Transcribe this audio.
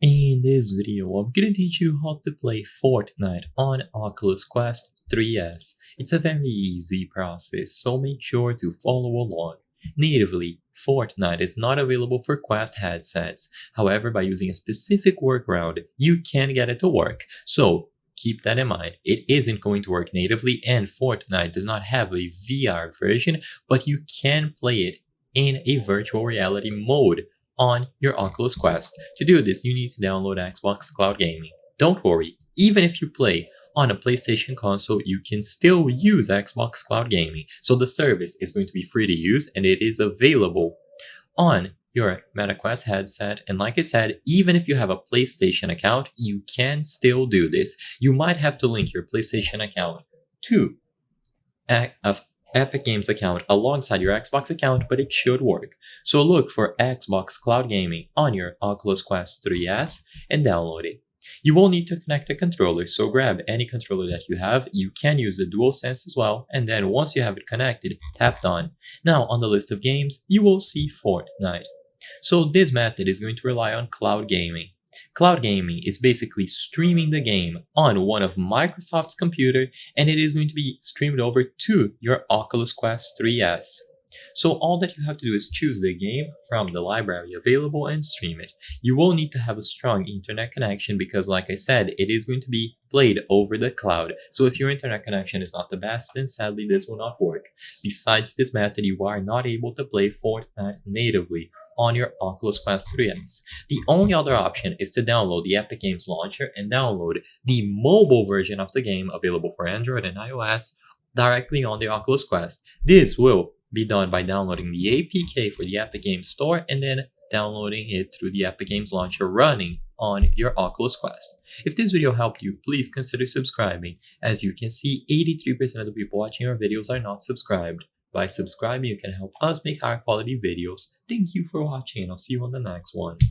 In this video, I'm gonna teach you how to play Fortnite on Oculus Quest 3S. It's a very easy process, so make sure to follow along. Natively, Fortnite is not available for Quest headsets. However, by using a specific workaround, you can get it to work. So keep that in mind. It isn't going to work natively, and Fortnite does not have a VR version, but you can play it in a virtual reality mode on your Oculus Quest. To do this, you need to download Xbox Cloud Gaming. Don't worry, even if you play on a PlayStation console, you can still use Xbox Cloud Gaming. So the service is going to be free to use and it is available on your MetaQuest headset. And like I said, even if you have a PlayStation account, you can still do this. You might have to link your PlayStation account to a Epic Games account alongside your Xbox account, but it should work. So look for Xbox Cloud Gaming on your Oculus Quest 3S and download it. You will need to connect a controller, so grab any controller that you have. You can use the DualSense as well, and then once you have it connected, tap done. Now on the list of games, you will see Fortnite. So this method is going to rely on cloud gaming. Cloud gaming is basically streaming the game on one of Microsoft's computer, and it is going to be streamed over to your Oculus Quest 3S. So all that you have to do is choose the game from the library available and stream it. You will need to have a strong internet connection because, like I said, it is going to be played over the cloud. So if your internet connection is not the best, then sadly this will not work. Besides this method, you are not able to play Fortnite natively on your Oculus Quest 3S. The only other option is to download the Epic Games Launcher and download the mobile version of the game available for Android and iOS directly on the Oculus Quest. This will be done by downloading the APK for the Epic Games Store and then downloading it through the Epic Games Launcher running on your Oculus Quest. If this video helped you, please consider subscribing. As you can see, 83% of the people watching our videos are not subscribed. By subscribing, you can help us make higher quality videos. Thank you for watching, and I'll see you on the next one.